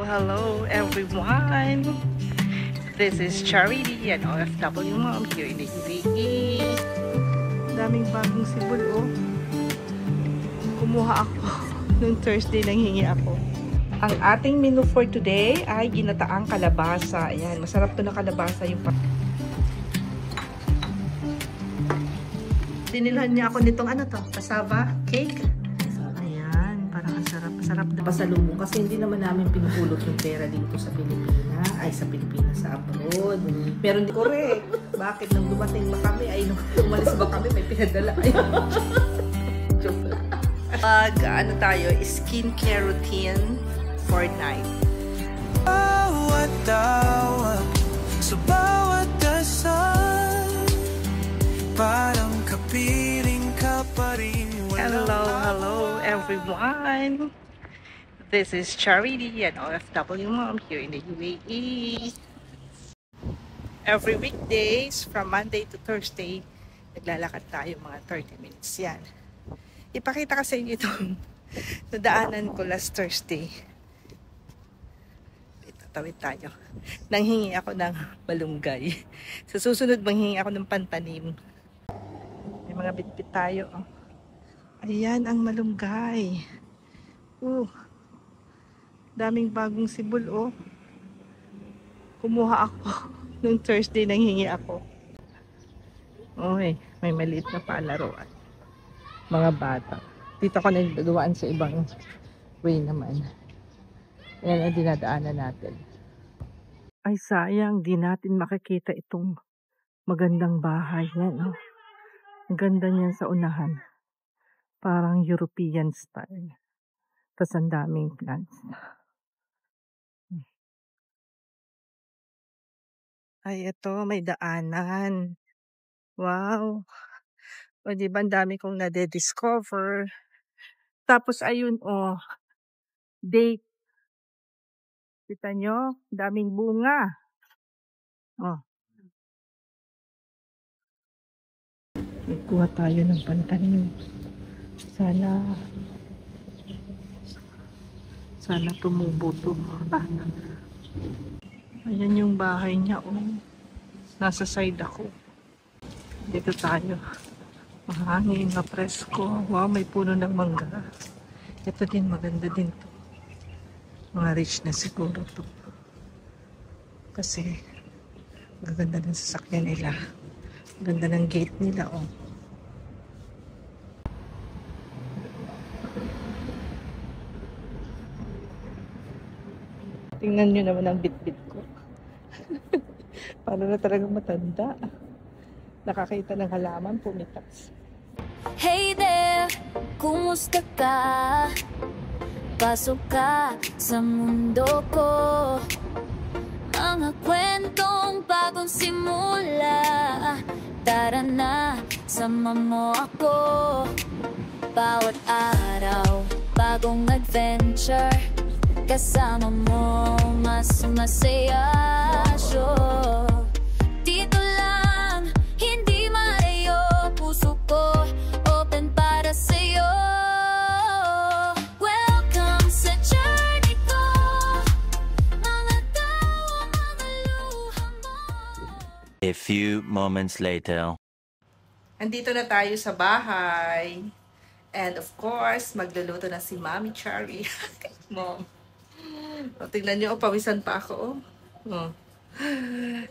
Hello everyone! This is Charity, an OFW mom here in the UAE. Daming bagong sibol, oh. Kumuha ako nung Thursday nang hingi ako. Ang ating menu for today ay ginataang kalabasa. Ayan, masarap to na kalabasa yung dinilhan niya ako nitong ano to, cassava cake. Ayan, parang ang sarap na pasalubong kasi hindi naman namin pinupulot yung pera dito sa Pilipinas, sa abroad. Meron din, correct. Bakit nang dumating ba kami, nung umalis ba kami, may pinadala. Ano tayo, skincare routine for night. Bawat tawag sa bawat dasal, parang kapiling ka pa rin. Hello everyone. This is Charity, an OFW mom here in the UAE. Every weekdays from Monday to Thursday, naglalakad tayo mga 30 minutes yan. Ipakita kasi inyo itong nadaanan ko last Thursday. Tawid tayo. Nanghingi ako ng malunggay. Sa susunod, manghingi ako ng pantanim. May mga bitbit tayo. Oh. Ayan ang malunggay. Daming bagong sibol, oh. Kumuha ako nung Thursday nanghingi ako. Okay, may maliit na palaruan. Mga bata. Dito ako nagduduan sa ibang way naman. Yan ang dinadaanan natin. Ay sayang, di natin makikita itong magandang bahay. Yan, oh. Ang ganda niyan sa unahan. Parang European style. Tapos ang daming plants. Ay, ito, may daanan. Wow. O, diba, ang dami kong nade-discover. Tapos, ayun, oh, date. Kita nyo? Daming bunga. Oh. Nagkuha tayo ng pantanim. Sana tumubo to. Ayan yung bahay niya, oh. Nasa side ako. Dito tayo. Mahangin, mapresko. Wow, may puno ng mangga. Ito din, maganda din to. Mga rich na siguro to. Kasi gaganda ng sasakyan nila. Ganda ng gate nila, oh. Tingnan nyo naman ang bit-bit ko. Paano na talagang matanda. Nakakita ng halaman, pumitas. Hey there, kumusta ka? Pasok ka sa mundo ko. Mga kwentong bagong simula. Tara na, sama mo ako. Bawat araw, bagong adventure. Kasama mo, mas masaya. Sure. Dito lang, hindi malayo. Puso ko, open para sa'yo. Welcome sa journey ko. Mga tao, mga luha mo. A few moments later. Andito na tayo sa bahay. And of course, magluluto na si Mami Chari. Mom. O, tingnan nyo, pawisan pa ako. Oh.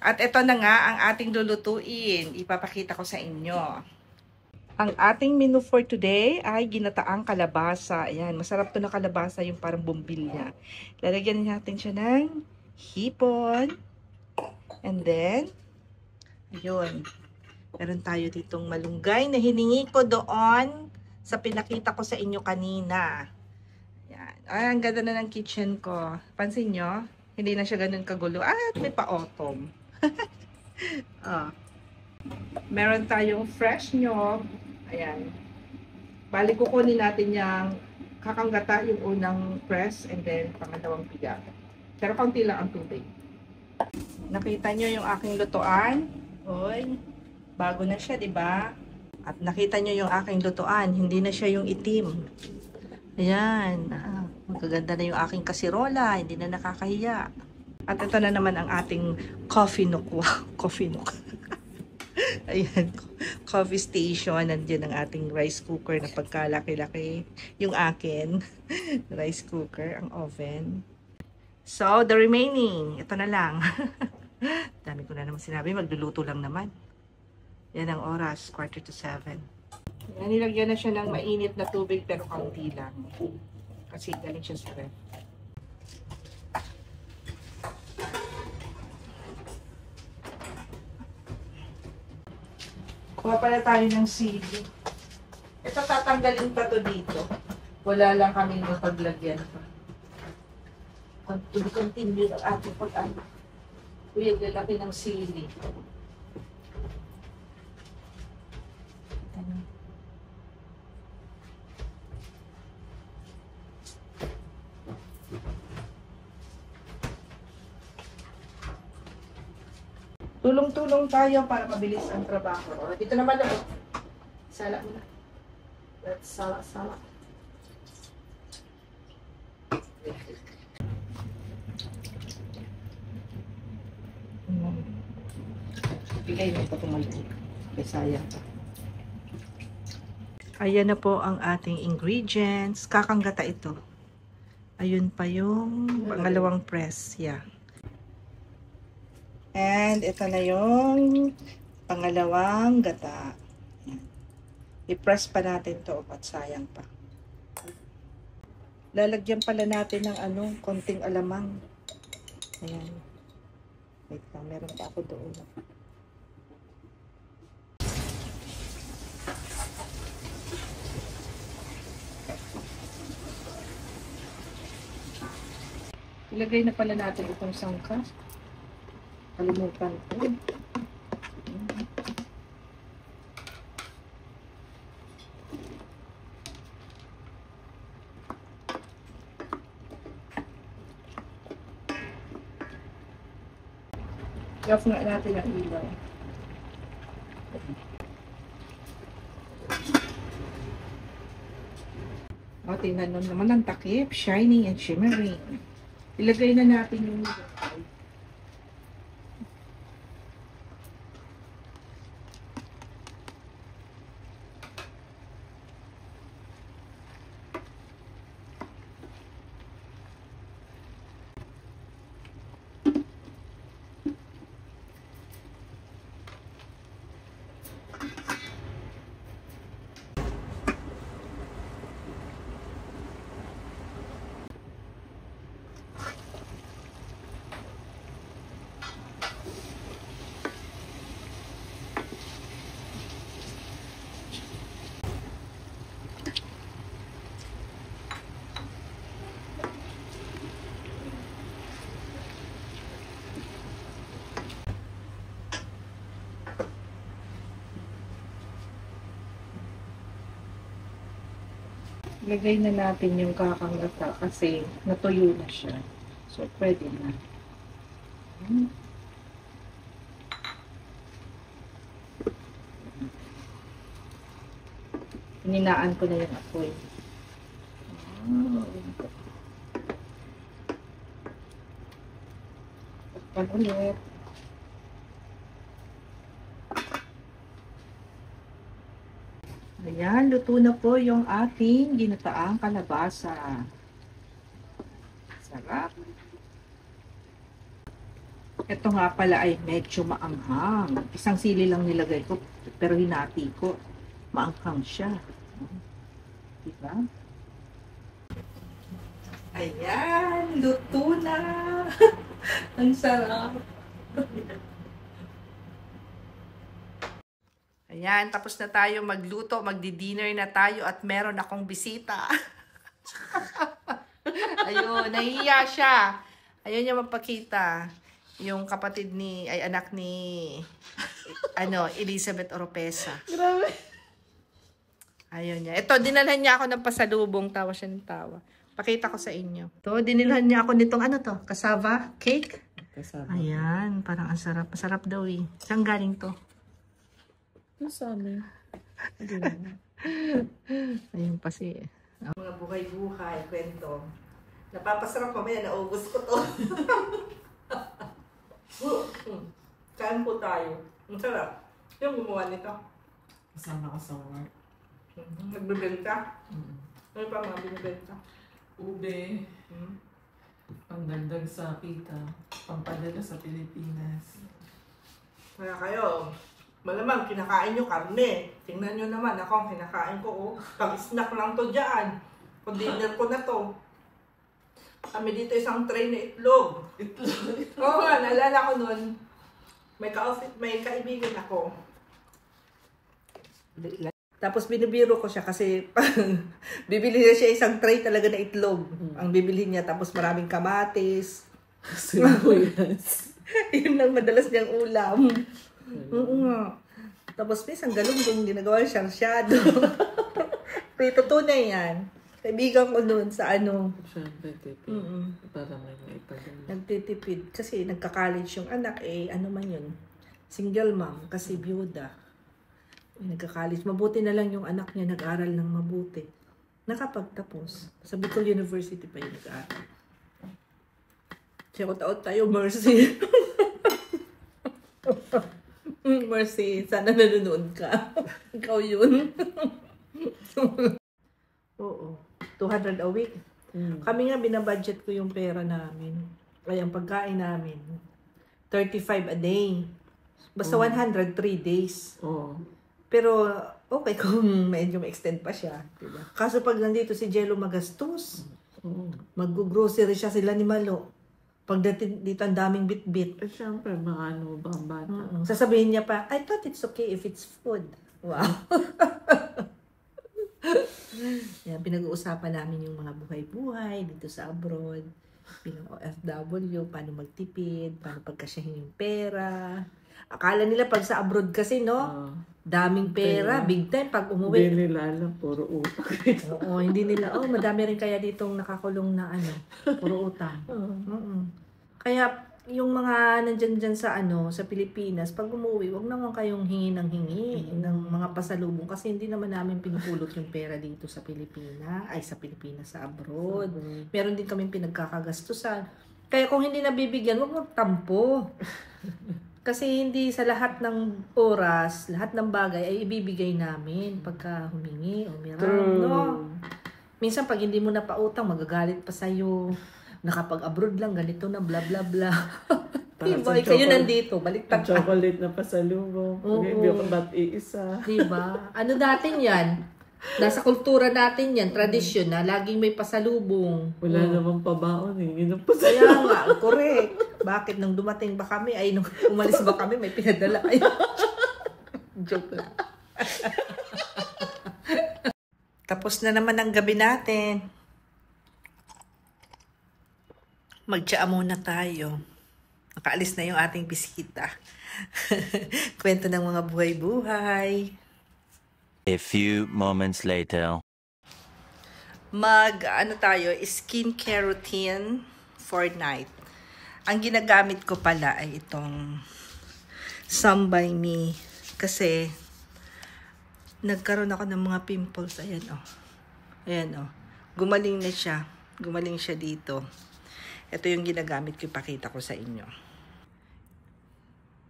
At ito na nga ang ating lulutuin. Ipapakita ko sa inyo. Ang ating menu for today ay ginataang kalabasa. Ayan, masarap to na kalabasa, yung parang bumbilya. Lalagyan natin siya ng hipon. And then, ayun. Meron tayo ditong malunggay na hiningi ko doon sa pinakita ko sa inyo kanina. Yan. Ay, ang ganda na ng kitchen ko. Pansin nyo? Hindi na siya ganun kagulo. At may pa-autumn. Oh. Meron tayong fresh nyog. Ayan. Balik kukunin natin yung kakanggata, yung unang press, and then pangalawang piga. Pero kaunti lang ang tubig. Nakita nyo yung aking lutuan? Oy, bago na siya, diba? At nakita nyo yung aking lutuan, hindi na siya yung itim. Ayan. Magaganda na yung aking kasirola. Hindi na nakakahiya. At ito na naman ang ating coffee nook. Wow, coffee nook. Ayan, coffee station. Nandiyan ang ating rice cooker na pagkalaki-laki. Yung akin, rice cooker, ang oven. So, the remaining, ito na lang. Dami ko na naman sinabi, magluluto lang naman. Yan ang oras, 6:45. Yan, nilagyan na siya ng mainit na tubig pero kaunti lang. Kasi galing siya sa ref. Kuha pala tayo ng sili. Ito tatanggalin pa to dito. Wala lang kami mapaglagyan pa. To be continued ang ating pag-ano. Uyag lalaki ng sili. Tulong-tulong tayo para mabilis ang trabaho. O, dito naman ako. Sala muna. Let's sala. Bigay mo ito kumalito. Sayang. Ayan na po ang ating ingredients. Kakanggata ito. Ayun pa yung pangalawang press. Yeah. And ito na yung pangalawang gata. Ayan. I-press pa natin to at sayang pa. Lalagyan pala natin ng konting alamang. Ayan. Wait lang, meron pa ako doon. Ilagay na pala natin itong sangka. Kalimutan ko. I-off nga natin ang ilaw. O, tingnan naman ang takip. Shining and shimmering. Ilagay na natin yung lagay na natin yung kakanggata kasi natuyo na siya. So, pwede na. Hininaan ko na yung apoy. Takpan ulit. Ayan, luto na po yung ating ginataang kalabasa. Sarap. Ito nga pala ay medyo maanghang. Isang sili lang nilagay ko, pero hinati ko. Maanghang siya. Diba? Ayan, luto na. Ang sarap. Ayan, tapos na tayo magluto, magdi-dinner na tayo at meron akong bisita. Ayun, nahiya siya. Ayaw niya magpakita. Yung kapatid anak ni, Elizabeth Oropesa. Grabe. Ayaw niya. Ito, dinalhan niya ako ng pasalubong. Tawa siya ng tawa. Pakita ko sa inyo. Ito, dinilhan niya ako nitong cassava cake. Kasama. Ayan, parang ang sarap. Masarap daw eh. Saan galing to? Sa amin. Ayun pa si mga buhay-buhay, kwento. Napapasarap mamaya, naubos ko to. Kain po tayo. Ang sarap. Yung gumawa nito. Kasama ka sa work. Nagbibenta. Ano pa mga binibenta? Ube. Pangdagdag sa kita. Pampadala sa Pilipinas. Kaya kayo, malamang kinakain nyo karne. Tingnan nyo naman ako ang kinakain ko. Oh. Pag-snack lang to dyan. Kung dinner ko na to. Kami dito isang tray na itlog. Oo nga, naalala ko nun. May kaibigan ako. Tapos binibiro ko siya kasi bibili na siya isang tray talaga na itlog. Ang bibili niya. Tapos maraming kamatis. Sibuyas. Yun lang madalas niyang ulam. Oo nga. Tapos may isang galunggong ginagawa siyang shadow. Pero tunay yan. Kaibigan ko noon sa ano. Siyempre, tipid. Para may maipadala. Nagtitipid. Kasi nagka-college yung anak ano man yun. Single mom. Kasi byuda. Nagka-college. Mabuti na lang yung anak niya nag-aral ng mabuti. Nakapagtapos. Sa Bicol University pa yung nag-aral. Shout-out tayo, Mercy. Mercy, sana nanonood ka. Ikaw yun. Oo. 200 a week. Kami nga, binabudget ko yung pera namin. Kaya ang pagkain namin, 35 a day. Basta 103 days. Pero, okay kung medyo ma-extend pa siya. Diba? Kaso pag nandito si Jello magastos, mag-grocery siya sila ni Malo. Pagdating dito ang daming bit-bit. Siyempre, ano ba ang bata? Sasabihin niya pa, I thought it's okay if it's food. Wow. Yan, pinag-uusapan namin yung mga buhay-buhay dito sa abroad. Bilang OFW, paano magtipid, paano pagkasyahin yung pera. Akala nila pag sa abroad kasi, no? Daming pera, big time pag umuwi. Hindi nila alam, puro utang. Oo, hindi nila, madami rin kaya ditong nakakulong na puro utang. Kaya yung mga nandyan dyan sa sa Pilipinas, pag umuwi, wag naman kayong hingi ng mga pasalubong kasi hindi naman namin pinupulot yung pera dito sa Pilipinas, sa abroad. Meron din kaming pinagkakagastusan. Kaya kung hindi nabibigyan, wag magtampo. Kasi hindi sa lahat ng oras, lahat ng bagay ay ibibigay namin pagka humingi o miram, no? Minsan pag hindi mo na pautang, magagalit pa sa'yo. Nakapag-abroad lang, ganito na, bla bla bla. Diba? Kayo nandito, baliktad ka. Chocolate na pasalubong. Hindi ka ba't iisa? Diba? Ano natin yan? Nasa kultura natin yan, tradisyon na laging may pasalubong. Wala namang pabaon eh. Yun ang Kaya pasalubong. nga, correct. Bakit nung dumating ba kami, nung umalis ba kami, may pinadala kayo. Joke lang. Tapos na naman ang gabi natin. Magtsaa muna tayo. Nakaalis na yung ating bisita. Kwento ng mga buhay-buhay. A few moments later. Tayo, skincare routine for night. Ang ginagamit ko pala ay itong Some by Me. Kasi, nagkaroon ako ng mga pimples. Ayan, Ayan, Gumaling na siya. Gumaling siya dito. Ito yung ginagamit ko. Ipakita ko sa inyo.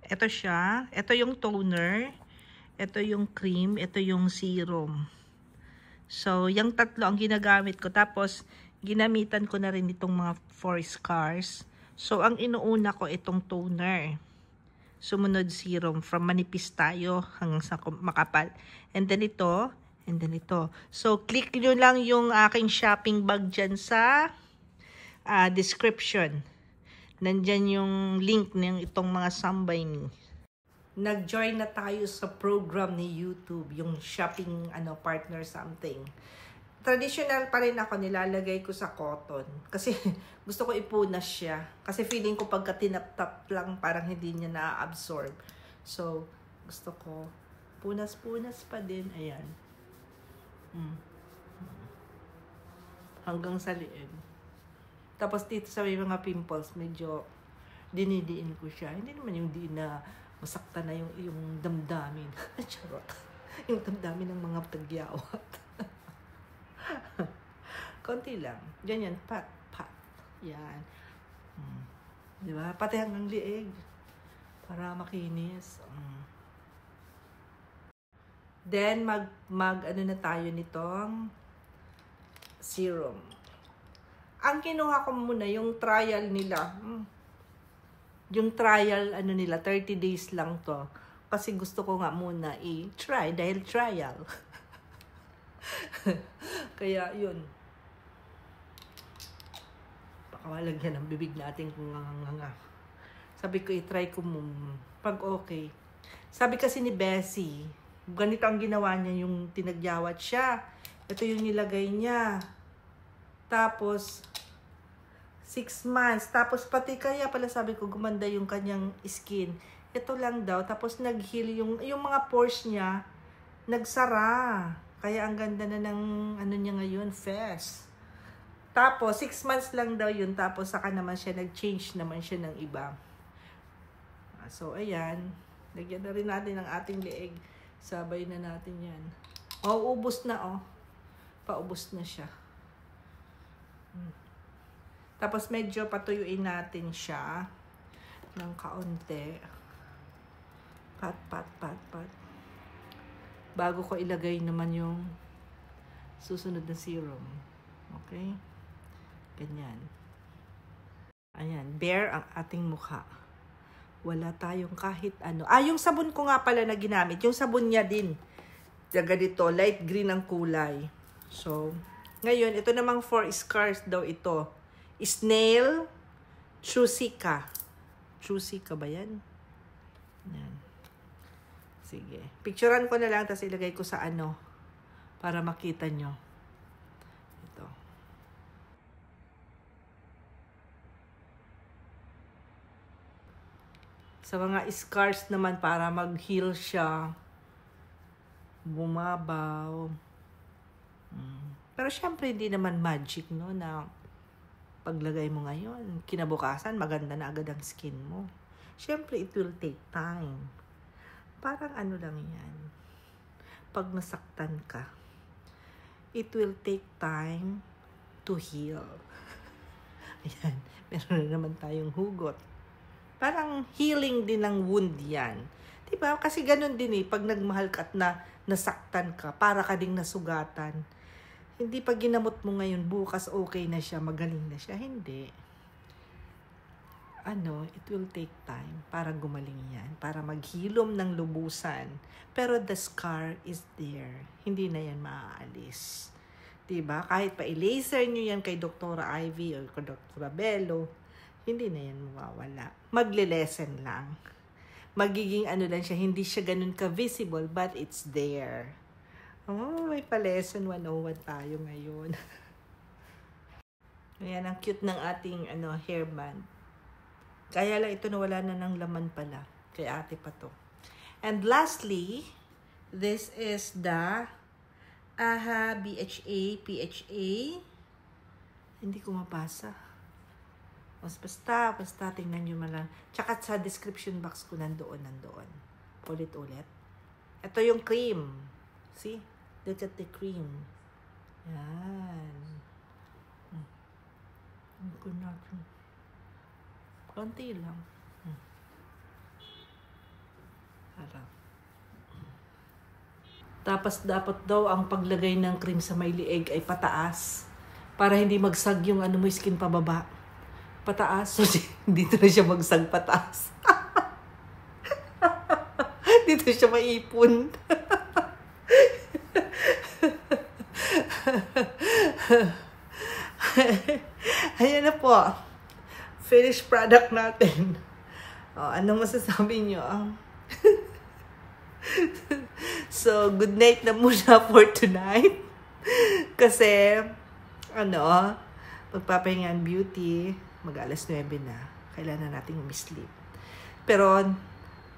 Ito siya. Ito yung toner. Ito yung cream. Ito yung serum. So, yung tatlo ang ginagamit ko. Tapos, ginamitan ko na rin itong mga 4 scars. So, ang inuuna ko itong toner. Sumunod serum. From manipis tayo hanggang sa makapal. And then ito. And then ito. So, click nyo lang yung aking shopping bag dyan sa description. Nandyan yung link ng itong mga Some by Me. Nag-join na tayo sa program ni YouTube, yung shopping partner something. Traditional pa rin ako, nilalagay ko sa cotton. Kasi gusto ko ipunas siya. Kasi feeling ko pagka tinap-tap lang, parang hindi niya na-absorb. So, gusto ko punas-punas pa din. Ayan. Hanggang sa liin. Tapos dito sa may mga pimples, medyo dinidiin ko siya. Hindi naman yung diin na masakta na yung damdamin. Charot. Yung damdamin ng mga tagyawat. Konti lang. Ganyan, pat, pat. Yan. Di ba? Pati hanggang liig. Para makinis. Then, ano na tayo nitong serum. Ang kinuha ko muna, yung trial nila. Yung trial, 30 days lang to. Kasi gusto ko nga muna i-try dahil trial. Kaya, yun. Baka malagyan ng bibig natin kung nga. Sabi ko, i-try ko muna. Pag okay. Sabi kasi ni Bessie, ganito ang ginawa niya, yung tinagyawat siya. Ito yung nilagay niya. Tapos, 6 months. Tapos, pati kaya pala sabi ko, gumanda yung kanyang skin. Ito lang daw. Tapos, nag-heal yung mga pores niya, nagsara. Kaya, ang ganda na ng, niya ngayon, face. Tapos, 6 months lang daw yun. Tapos, saka naman siya, nag-change naman siya ng iba. So, ayan. Lagyan na rin natin ang ating leeg. Sabay na natin yan. Ubos na, Paubos na siya. Tapos, medyo patuyuin natin siya ng kaunti. Pat. Bago ko ilagay naman yung susunod na serum. Okay? Ganyan. Ayan. Bare ang ating mukha. Wala tayong kahit ano. Yung sabon ko nga pala na ginamit. Yung sabon niya din. Ganito. Light green ang kulay. So, ngayon, ito namang 4 scars daw ito. Snail, Chusika. Chusika ba yan? Yan. Sige. Picturean ko na lang, tapos ilagay ko sa para makita nyo. Ito. Sa mga scars naman, para mag-heal siya. Bumabaw. Pero syempre, hindi naman magic, no? Na paglagay mo ngayon, kinabukasan, maganda na agad ang skin mo. Syempre, it will take time. Parang lang yan. Pag nasaktan ka, it will take time to heal. Ayan, meron na naman tayong hugot. Parang healing din ng wound yan. Diba? Kasi ganun din pag nagmahal ka at nasaktan ka, para ka ding nasugatan. Hindi pag ginamot mo ngayon, bukas okay na siya, magaling na siya. Hindi. It will take time para gumaling yan, para maghilom ng lubusan. Pero the scar is there. Hindi na yan maaalis. Diba? Kahit pa i-laser nyo yan kay Dr. Ivy o kay Dr. Bello, hindi na yan mawawala. Magle-lessen lang. Magiging lang siya, hindi siya ganun ka-visible, but it's there. May pa-lesson 101 tayo ngayon. Ayan, ang cute ng ating hairband. Kaya lang ito nawala na ng laman pala. Kay ate pa to. And lastly, this is the AHA BHA PHA. Hindi ko mabasa. Basta, tingnan nyo malang. Tsaka sa description box ko nandoon. Ulit-ulit. Ito yung cream. See? Look at the cream. Yan. Konti lang. Harap. Tapos dapat daw ang paglagay ng cream sa may lieg ay pataas. Para hindi magsag yung mo skin pababa. Pataas. So, dito na siya magsag pataas. Dito siya maipon. Ayan na po. Finished product natin. Anong masasabi nyo? So, good night na muna for tonight. Kasi, magpapahinga ang beauty. Mag-alas 9 na. Kailangan nating umisleep. Pero,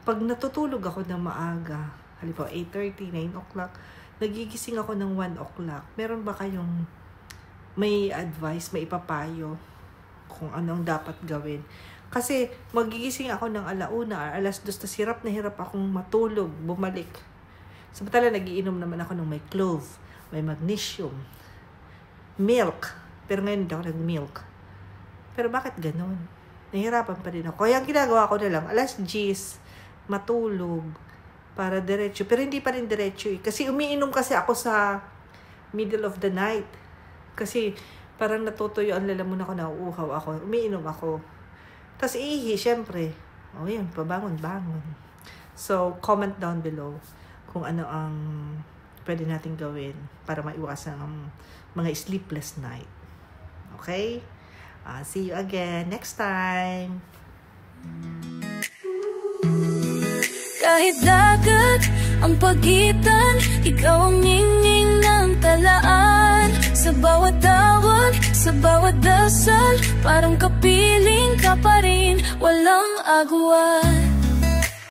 pag natutulog ako ng maaga, halimbawa 8:30, 9 o'clock, nagigising ako ng 1 o'clock. Meron ba kayong may advice, may ipapayo kung anong dapat gawin? Kasi magigising ako ng 1:00, alas 2, tas hirap na hirap akong matulog, bumalik. Samantala, nagiinom naman ako ng may clove, may magnesium, milk. Pero ngayon hindi ako nag-milk. Pero bakit ganun? Nahihirapan pa rin ako. Kaya ang ginagawa ko na lang, alas 10, matulog, para diretso. Pero hindi pa rin diretso eh. Kasi umiinom kasi ako sa middle of the night. Kasi parang natutuyo ang lalamunan ko, nauuhaw ako. Umiinom ako. Tapos iihi, syempre. O yun, pabangon-bangon. So, comment down below kung ano ang pwede natin gawin para maiwasan ang mga sleepless night. Okay? See you again next time. Kahit dagat ang pagitan, ikaw ang ningning ng talaan. Sa bawat tawag, sa bawat dasal, parang kapiling ka pa rin, walang agwan.